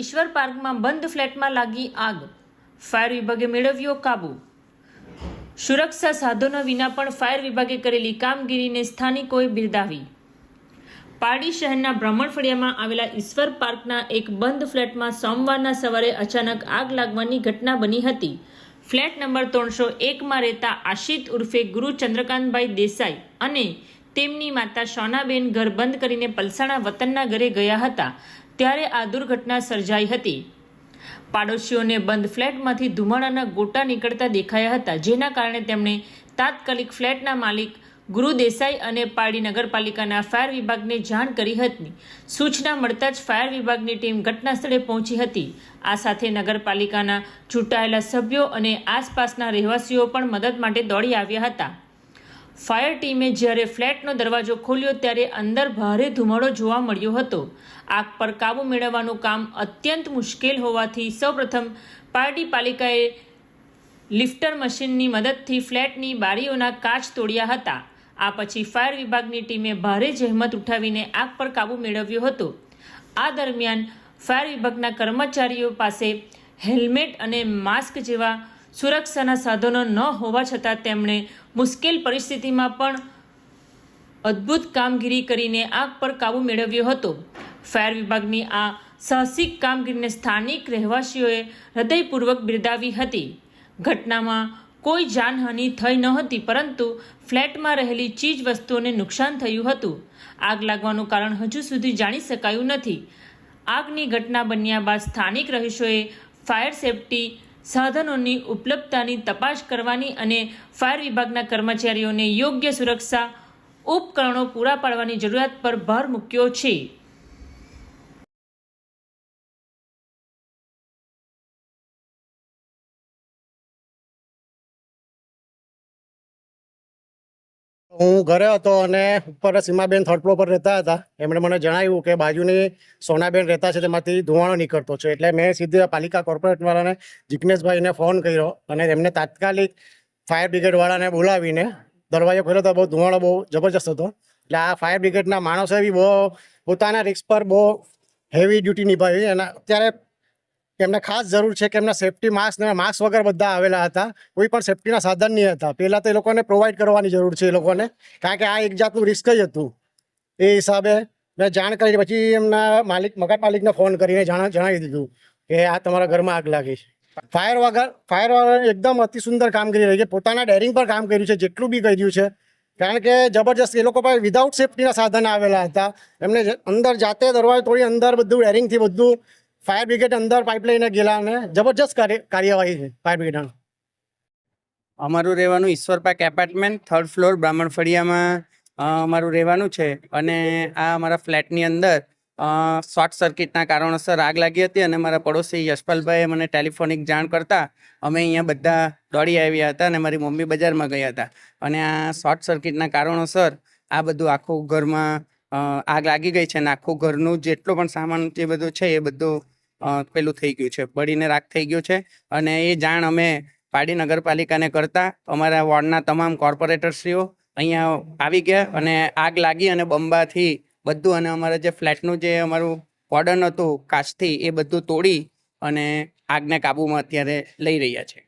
ઈશ્વર પાર્કમાં બંધ ફ્લેટમાં લાગી આગ, ફાયર વિભાગે મેળવ્યો કાબુ। સુરક્ષા સાધનો વિના પણ ફાયર વિભાગે કરેલી કામગીરીને સ્થાનિકોએ બિરદાવી। પારડી શહેરના બ્રાહ્મણફળિયામાં આવેલા ઈશ્વર પાર્કના એક બંધ ફ્લેટમાં સોમવારના સવારે અચાનક આગ લાગવાની ઘટના બની હતી। ફ્લેટ નંબર 301માં રહેતા આશિત ઉર્ફે ગુરુ ચંદ્રકાંતભાઈ દેસાઈ અને તેમની માતા સોનાબેન ઘર બંધ કરીને પલસાણા વતનના ઘરે ગયા હતા ત્યારે આ દુર્ઘટના સર્જાઈ હતી। પાડોશીઓને બંધ ફ્લેટમાંથી ધુમાડાના ગોટા નીકળતા દેખાયા હતા, જેના કારણે તેમણે તાત્કાલિક ફ્લેટના માલિક ગુરુ દેસાઈ અને પારડી નગરપાલિકાના ફાયર વિભાગને જાણ કરી હતી। સૂચના મળતા જ ફાયર વિભાગની ટીમ ઘટના સ્થળે પહોંચી હતી। આ સાથે નગરપાલિકાના ચૂંટાયેલા સભ્યો અને આસપાસના રહેવાસીઓ પણ મદદ માટે દોડી આવ્યા હતા। ફાયર ટીમે જ્યારે ફ્લેટનો દરવાજો ખોલ્યો ત્યારે અંદર ભારે ધુમાડો જોવા મળ્યો હતો। આગ પર કાબૂ મેળવવાનું કામ અત્યંત મુશ્કેલ હોવાથી સૌપ્રથમ પારડી પાલિકાએ લિફ્ટર મશીનની મદદથી ફ્લેટની બારીઓના કાચ તોડ્યા હતા। આ પછી ફાયર વિભાગની ટીમે ભારે જહેમત ઉઠાવીને આગ પર કાબૂ મેળવ્યો હતો। આ દરમિયાન ફાયર વિભાગના કર્મચારીઓ પાસે હેલ્મેટ અને માસ્ક જેવા સુરક્ષાના સાધનો ન હોવા છતાં તેમણે મુશ્કેલ પરિસ્થિતિમાં પણ અદ્ભુત કામગીરી કરીને આગ પર કાબૂ મેળવ્યો હતો। ફાયર વિભાગની આ સાહસિક કામગીરીને સ્થાનિક રહેવાસીઓએ હૃદયપૂર્વક બિરદાવી હતી। ઘટનામાં કોઈ જાનહાનિ થઈ નહોતી, પરંતુ ફ્લેટમાં રહેલી ચીજ વસ્તુઓને નુકસાન થયું હતું। આગ લાગવાનું કારણ હજુ સુધી જાણી શકાયું નથી। આગની ઘટના બન્યા બાદ સ્થાનિક રહીશોએ ફાયર સેફટી સાધનોની ઉપલબ્ધતાની તપાસ કરવાની અને ફાયર વિભાગના કર્મચારીઓને યોગ્ય સુરક્ષા ઉપકરણો પૂરા પાડવાની જરૂરિયાત પર ભાર મૂક્યો છે। હું ઘરે હતો અને ઉપર સીમાબેન થર્ડ ફ્લોર પર રહેતા હતા। એમણે મને જણાવ્યું કે બાજુની સોનાબેન રહેતા છે તેમાંથી ધુમાડો નીકળતો છે, એટલે મેં સીધા પાલિકા કોર્પોરેટવાળાને જિગ્નેશભાઈને ફોન કર્યો અને એમને તાત્કાલિક ફાયર બ્રિગેડવાળાને બોલાવીને દરવાજો ખોલ્યો તો બહુ ધુમાડો બહુ જબરજસ્ત હતો। એટલે આ ફાયર બ્રિગેડના માણસોએ બી બહુ પોતાના રિસ્ક પર બહુ હેવી ડ્યુટી નિભાવી અને અત્યારે એમને ખાસ જરૂર છે કે એમના સેફટી માસ્ક વગર બધા આવેલા હતા। કોઈ પણ સેફટીના સાધન નહીં હતા। પહેલાં તો એ લોકોને પ્રોવાઈડ કરવાની જરૂર છે એ લોકોને, કારણ કે આ એક જાતનું રિસ્ક જ હતું। એ હિસાબે મેં જાણ કરી, પછી એમના મકાન માલિકને ફોન કરીને જણાવી દીધું કે આ તમારા ઘરમાં આગ લાગી છે। ફાયર એકદમ અતિ સુંદર કામગીરી રહી છે। પોતાના ડેરિંગ પર કામ કર્યું છે જેટલું બી કર્યું છે, કારણ કે જબરજસ્ત એ લોકો પાસે વિધાઉટ સેફટીના સાધન આવેલા હતા। એમને અંદર જાતે દરવાજો તોડી અંદર બધું ડેરિંગથી બધું ફાયર બ્રિગેડ અંદર પાઇપલાઇને ગયેલા અને જબરજસ્ત કાર્યવાહી છે ફાયર બ્રિગેડ। અમારું રહેવાનું ઈશ્વર પાર્ક એપાર્ટમેન્ટ 3rd ફ્લોર બ્રાહ્મણફળિયામાં અમારું રહેવાનું છે અને આ અમારા ફ્લેટની અંદર શોર્ટ સર્કિટના કારણોસર આગ લાગી હતી અને મારા પડોશી યશપાલભાઈએ મને ટેલિફોનિક જાણ કરતાં અમે અહીંયા બધા દોડી આવ્યા હતા અને મારી મમ્મી બજારમાં ગયા હતા અને આ શોર્ટ સર્કિટના કારણોસર આ બધું આખું ઘરમાં આગ લાગી ગઈ છે અને આખું ઘરનું જેટલો પણ સામાન જે બધું છે એ બધું પેલું થઈ ગયું છે, બળીને રાખ થઈ ગયું છે। અને એ જાણ અમે પારડી નગરપાલિકાને કરતાં અમારા વોર્ડના તમામ કોર્પોરેટરશ્રીઓ અહીંયા આવી ગયા અને આગ લાગી અને બંબાથી બધું અને અમારા જે ફ્લેટનું જે અમારું કોર્ડન હતું કાચથી એ બધું તોડી અને આગને કાબૂમાં અત્યારે લઈ રહ્યા છે।